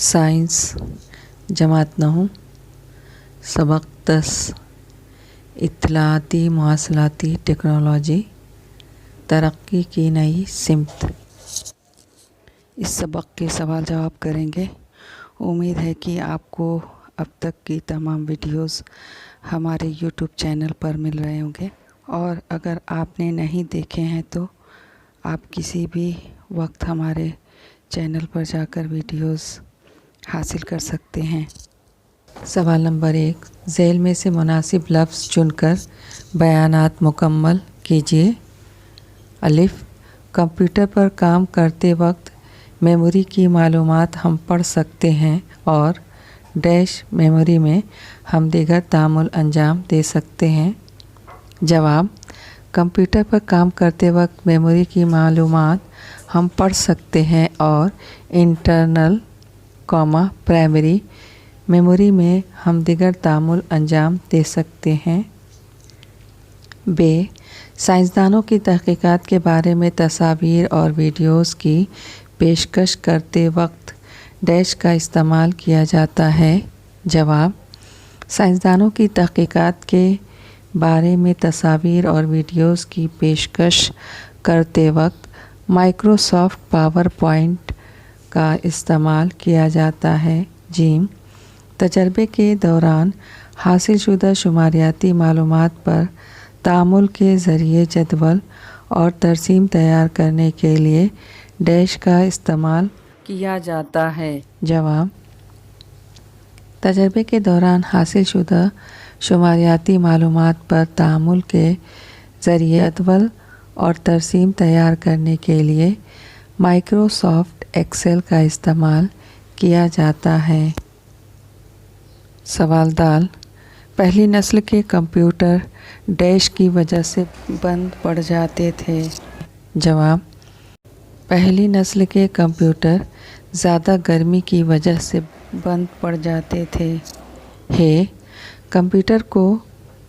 Science جماعت 9 سبق 10 اطلاعاتی مواصلاتی ٹیکنالوجی ترقی کی نئی سمت۔ اس سبق کے سوال جواب کریں گے۔ امید ہے کہ آپ کو اب تک کی تمام ویڈیوز ہمارے یوٹیوب چینل پر مل رہے ہوں گے، اور اگر آپ نے نہیں دیکھے ہیں تو آپ کسی بھی وقت ہمارے چینل پر جا کر ویڈیوز حاصل کر سکتے ہیں۔ سوال نمبر 1، ذیل میں سے مناسب لفظ چن کر بیانات مکمل کیجیے۔ الف، کمپیوٹر پر کام کرتے وقت میموری کی معلومات ہم پڑھ سکتے ہیں اور ڈیش میموری میں ہم دیگر تعامل انجام دے سکتے ہیں۔ جواب، کمپیوٹر پر کام کرتے وقت میموری کی معلومات ہم پڑھ سکتے ہیں اور انٹرنل پرائمری میموری میں ہم دیگر تعامل انجام دے سکتے ہیں۔ ب، سائنسدانوں کی تحقیقات کے بارے میں تصاویر اور ویڈیوز کی پیشکش کرتے وقت ڈیش کا استعمال کیا جاتا ہے۔ جواب، سائنسدانوں کی تحقیقات کے بارے میں تصاویر اور ویڈیوز کی پیشکش کرتے وقت مائکروسافٹ پاور پوائنٹ کا استعمال کیا جاتا ہے۔ ج، تجربے کے دوران حاصل شدہ شماریاتی معلومات پر تعامل کے ذریعے جدول اور ترسیم تیار کرنے کے لیے ڈیش کا استعمال کیا جاتا ہے۔ جواب، تجربے کے دوران حاصل شدہ شماریاتی معلومات پر تعامل کے ذریعے جدول اور ترسیم تیار کرنے کے لیے مائکروسافٹ ایکسل کا استعمال کیا جاتا ہے۔ سوال د، پہلی نسل کے کمپیوٹر ڈیش کی وجہ سے بند پڑ جاتے تھے۔ جواب، پہلی نسل کے کمپیوٹر زیادہ گرمی کی وجہ سے بند پڑ جاتے تھے۔ کمپیوٹر کو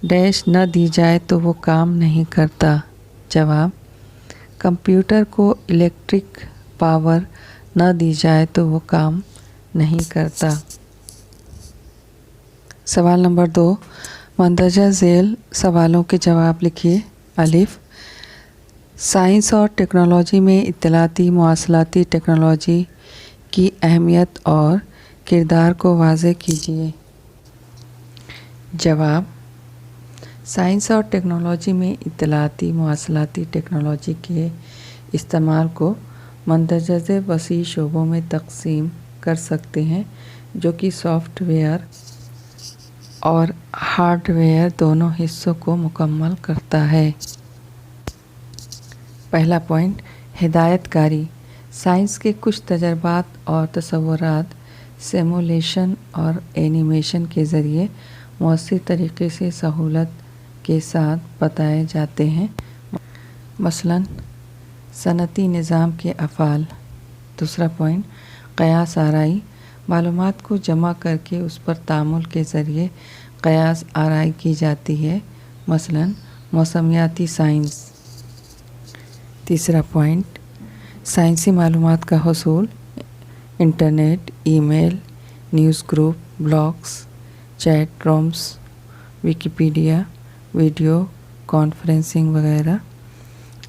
ڈیش نہ دی جائے تو وہ کام نہیں کرتا۔ جواب، کمپیوٹر کو الیکٹرک پاور نہ دی جائے تو وہ کام نہیں کرتا۔ سوال نمبر 2، مندرجہ ذیل سوالوں کے جواب لکھیے۔ الف، سائنس اور ٹیکنالوجی میں اطلاعاتی مواصلاتی ٹیکنالوجی کی اہمیت اور کردار کو واضح کیجیے۔ جواب، سائنس اور ٹیکنالوجی میں اطلاعاتی مواصلاتی ٹیکنالوجی کے استعمال کو مندرجہ ذیل وسیع شعبوں میں تقسیم کر سکتے ہیں، جو کہ سافٹ ویئر اور ہارڈ ویئر دونوں حصوں کو مکمل کرتا ہے۔ پہلا پوائنٹ، ہدایت کاری۔ سائنس کے کچھ تجربات اور تصورات سیمولیشن اور اینیمیشن کے ذریعے مؤثر طریقے سے سہولت کے ساتھ بتائے جاتے ہیں، مثلاً صنعتی نظام کے افعال۔ دوسرا پوائنٹ، قیاس آرائی۔ معلومات کو جمع کر کے اس پر تعامل کے ذریعے قیاس آرائی کی جاتی ہے، مثلاً موسمیاتی سائنس۔ تیسرا پوائنٹ، سائنسی معلومات کا حصول۔ Internet, email, news group, blogs, chat rooms, Wikipedia, video conferencing وغیرہ۔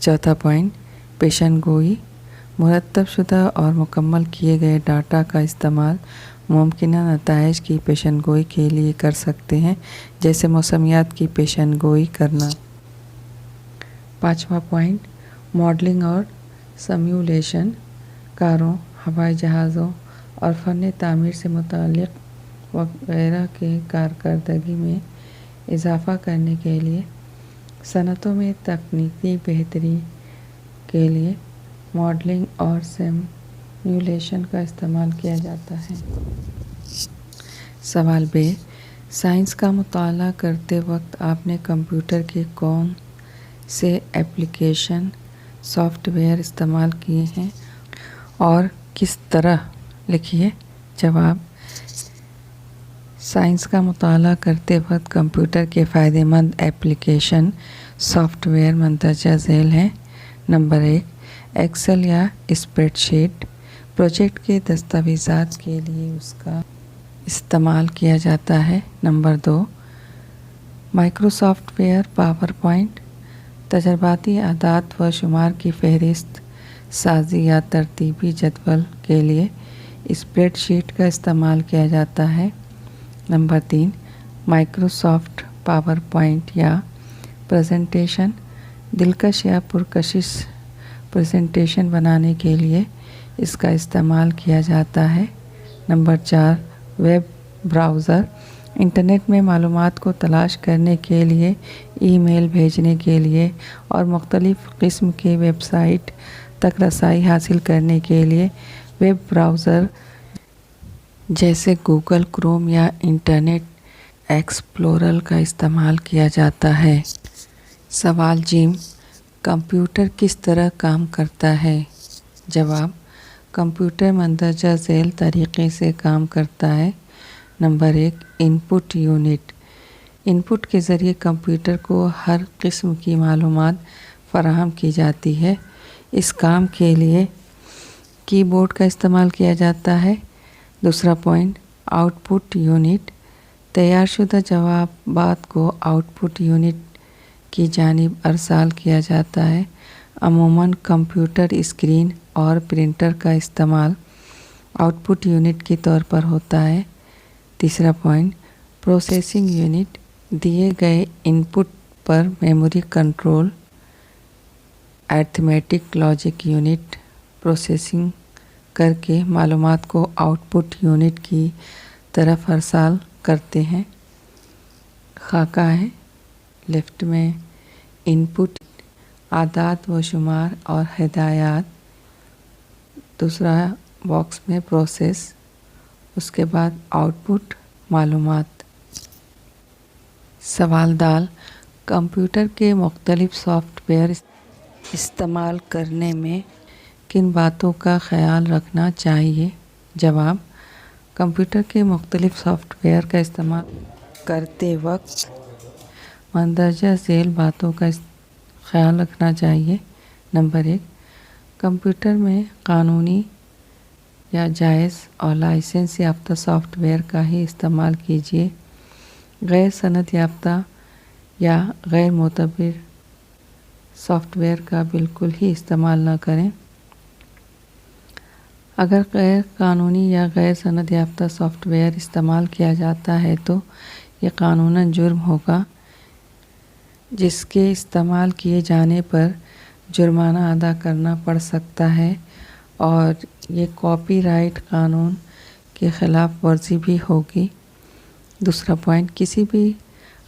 چوتھا پوائنٹ، پیشن گوئی۔ مرتب شدہ اور مکمل کیے گئے ڈاٹا کا استعمال ممکنہ نتائج کی پیشن گوئی کے لیے کر سکتے ہیں، جیسے موسمیات کی پیشن گوئی کرنا۔ پانچواں پوائنٹ، ماڈلنگ اور سمیولیشن۔ کاروں، ہوائی جہازوں اور فن تعمیر سے متعلق وغیرہ کے کارکردگی میں اضافہ کرنے کے لیے صنعتوں میں تکنیکی بہتری کے لیے ماڈلنگ اور سمیولیشن کا استعمال کیا جاتا ہے۔ سوال ب، سائنس کا مطالعہ کرتے وقت آپ نے کمپیوٹر کے کون سے ایپلیکیشن سافٹ ویئر استعمال کیے ہیں اور کس طرح؟ لکھیے۔ جواب، سائنس کا مطالعہ کرتے وقت کمپیوٹر کے فائدہ مند ایپلیکیشن سافٹ ویئر مندرجہ ذیل ہیں۔ नंबर 1, एक्सेल या स्प्रेडशीट प्रोजेक्ट के दस्तावेज़ात के लिए उसका इस्तेमाल किया जाता है। Number 2, Microsoft ware PowerPoint तजर्बाती आदात व शुमार की फहरिस्त साजी या तरतीबी जदवल के लिए स्प्रेडशीट का इस्तेमाल किया जाता है। नंबर 3, माइक्रोसॉफ्ट पावर पॉइंट या प्रेजेंटेशन दिलकश या पुरकशिश प्रेजेंटेशन बनाने के लिए इसका इस्तेमाल किया जाता है। नंबर 4, वेब ब्राउज़र इंटरनेट में मालूमात को तलाश करने के लिए, ईमेल भेजने के लिए और मुख्तलिफ़ किस्म के वेबसाइट तक रसाई हासिल करने के लिए वेब ब्राउज़र जैसे गूगल क्रोम या इंटरनेट एक्सप्लोरर का इस्तेमाल किया जाता है। सवाल जिम, कंप्यूटर किस तरह काम करता है? जवाब, कंप्यूटर मंदरजा झेल तरीक़े से काम करता है। नंबर 1, इनपुट यूनिट इनपुट के ज़रिए कंप्यूटर को हर किस्म की मालूमात फ़राहम की जाती है। इस काम के लिए कीबोर्ड का इस्तेमाल किया जाता है। दूसरा पॉइंट, आउटपुट यूनिट तैयारशुदा जवाबात को आउटपुट यूनिट की जानिब अरसाल किया जाता है। अमूमन कंप्यूटर स्क्रीन और प्रिंटर का इस्तेमाल आउटपुट यूनिट के तौर पर होता है। तीसरा पॉइंट, प्रोसेसिंग यूनिट दिए गए इनपुट पर memory control arithmetic logic unit processing करके मालूमात को आउटपुट यूनिट की तरफ अरसाल करते हैं। खाका है, लेफ्ट में इनपुट आदात व शुमार और हिदायत, दूसरा बॉक्स में प्रोसेस, उसके बाद आउटपुट मालूमात। सवाल दाल, कंप्यूटर के मुख्तलिफ सॉफ्टवेयर इस्तेमाल करने में किन बातों का ख्याल रखना चाहिए? जवाब, कंप्यूटर के मुख्तलिफ सॉफ्टवेयर का इस्तेमाल करते वक्त मंदरजा झेल बातों का ख्याल रखना चाहिए। नंबर 1, कंप्यूटर में कानूनी या जायज़ और लाइसेंस याफ्ता सॉफ्टवेयर का ही इस्तेमाल कीजिए। गैर सनद याफ्ता या गैर मोतबर सॉफ्टवेयर का बिल्कुल ही इस्तेमाल न करें। अगर गैर कानूनी या गैर सनद याफ्ता सॉफ्टवेयर इस्तेमाल किया जाता है तो ये कानूनन जुर्म होगा, जिसके इस्तेमाल किए जाने पर जुर्माना अदा करना पड़ सकता है और ये कॉपीराइट कानून के ख़िलाफ़ वर्जी भी होगी। दूसरा पॉइंट, किसी भी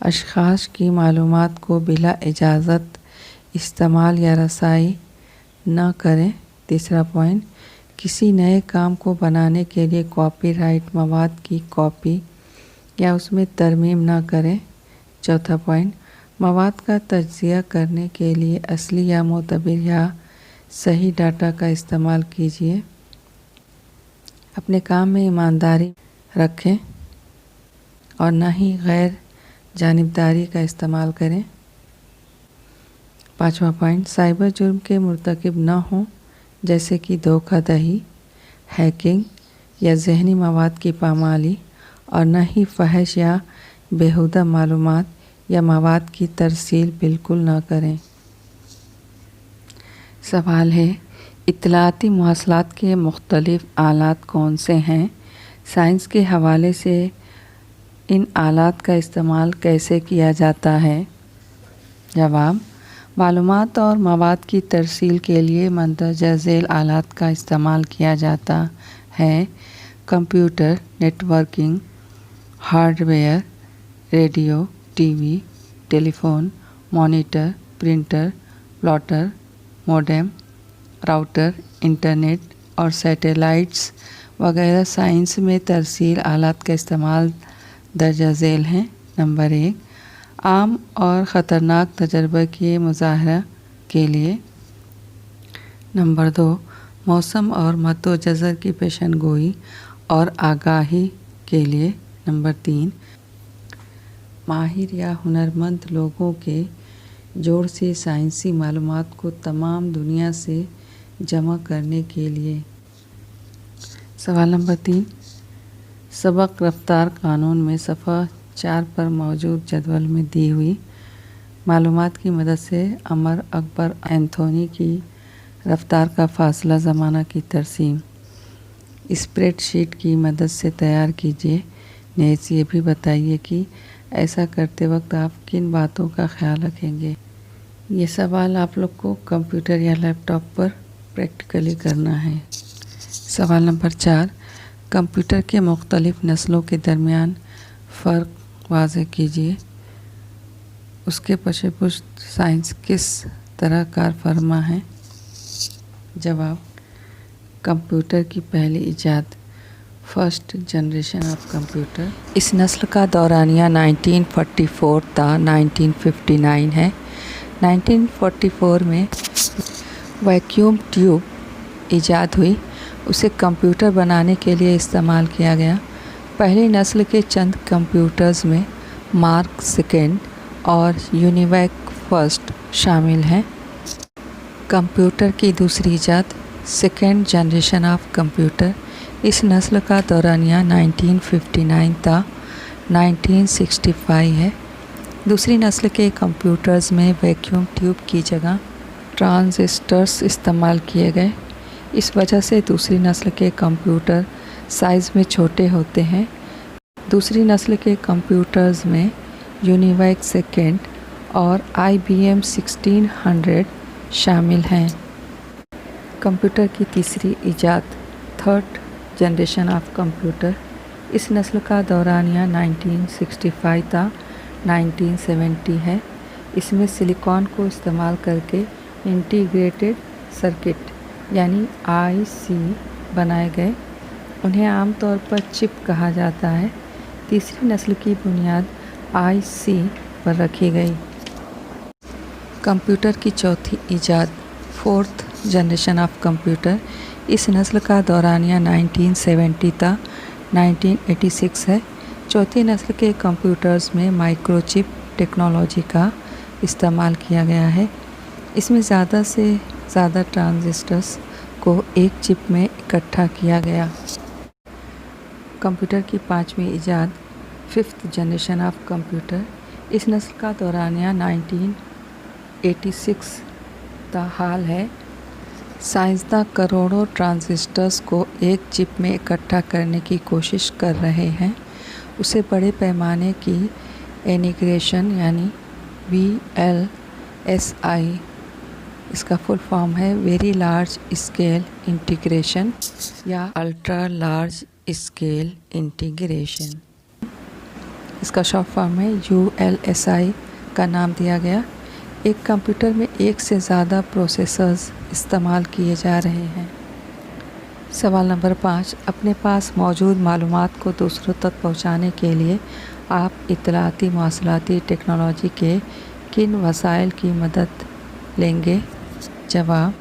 अशख़ास की मालूमात को बिला इजाज़त इस्तेमाल या रसाई न करें। तीसरा पॉइंट, किसी नए काम को बनाने के लिए कॉपीराइट मवाद की कॉपी या उसमें तरमीम न करें। चौथा पॉइंट, मवाद का तज्ज़िया करने के लिए असली या मोतबर या सही डाटा का इस्तेमाल कीजिए। अपने काम में ईमानदारी रखें और न ही गैर जानिबदारी का इस्तेमाल करें। पाँचवा पॉइंट, साइबर जुर्म के मुर्तकिब न हों, जैसे कि धोखाधड़ी, हैकिंग या ज़हनी मवाद की पामाली, और न ही फहश या बेहुदा मालूमात या मवाद की तरसील बिल्कुल न करें। सवाल है, इत्तलाती मवासलात के मुख्तलिफ़ आलात कौन से हैं? साइंस के हवाले से इन आलात का इस्तेमाल कैसे किया जाता है? जवाब, मालूमात और मवाद की तरसील के लिए मंदरजा झेल आलात का इस्तेमाल किया जाता है। Computer, networking, hardware, radio, TV, telephone, monitor, printer, plotter, modem, router, internet और सैटेलाइट्स वगैरह साइंस में तरसील आलात का इस्तेमाल दर्जा झेल हैं। नंबर 1, आम और ख़तरनाक तजर्बे के मुज़ाहरा के लिए। नंबर 2, मौसम और मद्दो जज़र की पेशन गोई और आगाही के लिए। नंबर 3, माहिर या हुनरमंद लोगों के जोड़ से साइंसी मालूमात को तमाम दुनिया से जमा करने के लिए। सवाल नंबर 3, सबक रफ्तार कानून में सफ़ा 4 पर मौजूद जदवल में दी हुई मालूमात की मदद से अमर अकबर एंथोनी की रफ्तार का फासला ज़माना की तरसीम स्प्रेडशीट की मदद से तैयार कीजिए। नेक्स्ट ये भी बताइए कि ऐसा करते वक्त आप किन बातों का ख्याल रखेंगे। ये सवाल आप लोग को कंप्यूटर या लैपटॉप पर प्रैक्टिकली करना है। सवाल नंबर 4, कंप्यूटर के मुख्तलिफ़ नस्लों के दरमियान फ़र्क वाज़ेह कीजिए। उसके पशेपुष्ट साइंस किस तरह कार फरमा है। जवाब, कंप्यूटर की पहली इजाद फर्स्ट जनरेशन ऑफ कंप्यूटर। इस नस्ल का दौरानिया 1944 ता 1959 है। 1944 में वैक्यूम ट्यूब ईजाद हुई। उसे कंप्यूटर बनाने के लिए इस्तेमाल किया गया। पहली नस्ल के चंद कंप्यूटर्स में मार्क सेकेंड और यूनिवैक फर्स्ट शामिल हैं। कंप्यूटर की दूसरी इजाद सेकेंड जनरेशन ऑफ कंप्यूटर। इस नस्ल का दौरानिया 1959 ता 1965 है। दूसरी नस्ल के कंप्यूटर्स में वैक्यूम ट्यूब की जगह ट्रांजिस्टर्स इस्तेमाल किए गए। इस वजह से दूसरी नस्ल के कंप्यूटर साइज़ में छोटे होते हैं। दूसरी नस्ल के कंप्यूटर्स में यूनिवैक सेकेंड और IBM 1600 शामिल हैं। कंप्यूटर की तीसरी इजाद थर्ड जनरेशन ऑफ कंप्यूटर। इस नस्ल का दौरानिया 1965 ता 1970 है। इसमें सिलिकॉन को इस्तेमाल करके इंटीग्रेटेड सर्किट यानी IC बनाए गए। उन्हें आमतौर पर चिप कहा जाता है। तीसरी नस्ल की बुनियाद IC पर रखी गई। कंप्यूटर की चौथी इजाद फोर्थ जनरेशन ऑफ कंप्यूटर। इस नस्ल का दौरानिया 1970 ता 1986 है। चौथी नस्ल के कंप्यूटर्स में माइक्रोचिप टेक्नोलॉजी का इस्तेमाल किया गया है। इसमें ज़्यादा से ज़्यादा ट्रांजिस्टर्स को एक चिप में इकट्ठा किया गया। कंप्यूटर की पांचवी इजाद फिफ्थ जनरेशन ऑफ कंप्यूटर। इस नस्ल का दौरानिया 1986 ता हाल है। साइंसदान करोड़ों ट्रांजिस्टर्स को एक चिप में इकट्ठा करने की कोशिश कर रहे हैं। उसे बड़े पैमाने की इंटीग्रेशन यानी VLSI, इसका फुल फॉर्म है वेरी लार्ज स्केल इंटीग्रेशन या अल्ट्रा लार्ज स्केल इंटीग्रेशन, इसका शॉर्ट फॉर्म है ULSI का नाम दिया गया। एक कंप्यूटर में एक से ज़्यादा प्रोसेसर्स इस्तेमाल किए जा रहे हैं। सवाल नंबर 5, अपने पास मौजूद मालूमात को दूसरों तक पहुंचाने के लिए आप इत्तलाती मवासलाती टेक्नोलॉजी के किन वसाइल की मदद लेंगे। जवाब,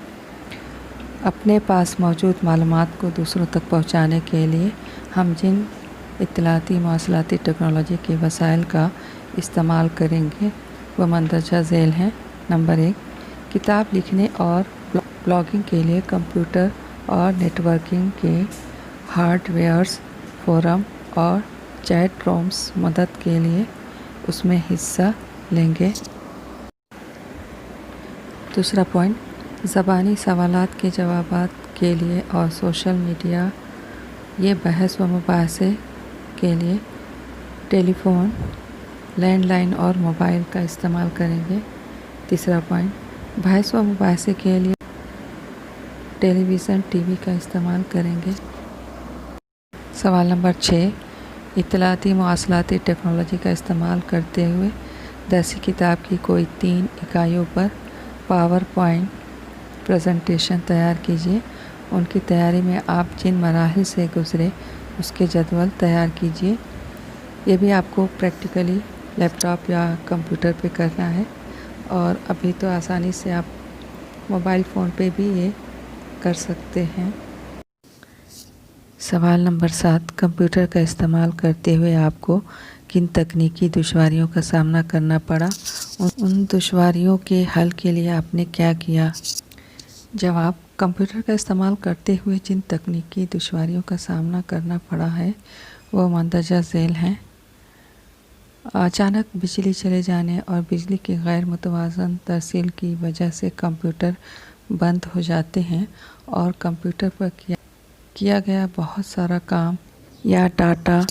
अपने पास मौजूद मालूमात को दूसरों तक पहुंचाने के लिए हम जिन इत्तलाती मवासलाती टेक्नोलॉजी के वसाइल का इस्तेमाल करेंगे वह मंदरजा झेल हैं। नंबर 1, किताब लिखने और ब्लॉगिंग के लिए कंप्यूटर और नेटवर्किंग के हार्डवेयर्स, फोरम और चैट रूम्स मदद के लिए उसमें हिस्सा लेंगे। दूसरा पॉइंट, ज़बानी सवालात के जवाबात के लिए और सोशल मीडिया ये बहस व मुबाहसे के लिए टेलीफ़ोन, लैंडलाइन और मोबाइल का इस्तेमाल करेंगे। तीसरा पॉइंट, बहस व मुबाहसे के लिए टेलीविज़न, टीवी का इस्तेमाल करेंगे। सवाल नंबर 6, इत्तलाती मवासलाती टेक्नोलॉजी का इस्तेमाल करते हुए दरसी किताब की कोई 3 इकाइयों पर पावर पॉइंट प्रेजेंटेशन तैयार कीजिए। उनकी तैयारी में आप जिन मराहिल से गुज़रे उसके जदवल तैयार कीजिए। ये भी आपको प्रैक्टिकली लैपटॉप या कंप्यूटर पे करना है और अभी तो आसानी से आप मोबाइल फ़ोन पे भी ये कर सकते हैं। सवाल नंबर 7, कंप्यूटर का इस्तेमाल करते हुए आपको किन तकनीकी दुश्वारियों का सामना करना पड़ा, उन दुश्वारियों के हल के लिए आपने क्या किया। जवाब, कंप्यूटर का इस्तेमाल करते हुए जिन तकनीकी दुश्वारियों का सामना करना पड़ा है वो मंदरजा झेल हैं। अचानक बिजली चले जाने और बिजली की गैर मुतवाज़न तरसील की वजह से कंप्यूटर बंद हो जाते हैं और कंप्यूटर पर किया गया बहुत सारा काम या डाटा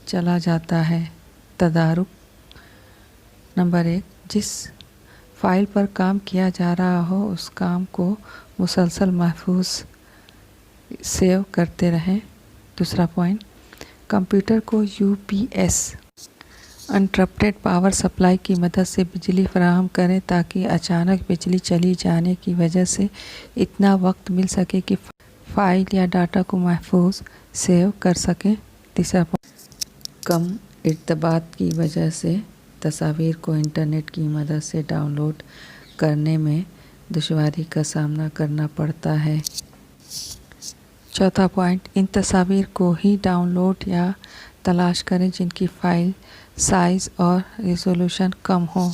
चला जाता है। तदारुक, नंबर 1, जिस फाइल पर काम किया जा रहा हो उस काम को मुसलसल महफूज सेव करते रहें। दूसरा पॉइंट, कंप्यूटर को यूपीएस अनइंटरप्टेड पावर सप्लाई की मदद से बिजली फराहम करें ताकि अचानक बिजली चली जाने की वजह से इतना वक्त मिल सके कि फ़ाइल या डाटा को महफूज सेव कर सकें। तीसरा पॉइंट, कम इर्तबात की वजह से तस्वीर को इंटरनेट की मदद से डाउनलोड करने में दुश्वारी का सामना करना पड़ता है। चौथा पॉइंट, इन तस्वीर को ही डाउनलोड या तलाश करें जिनकी फ़ाइल साइज़ और रिज़ॉल्यूशन कम हो।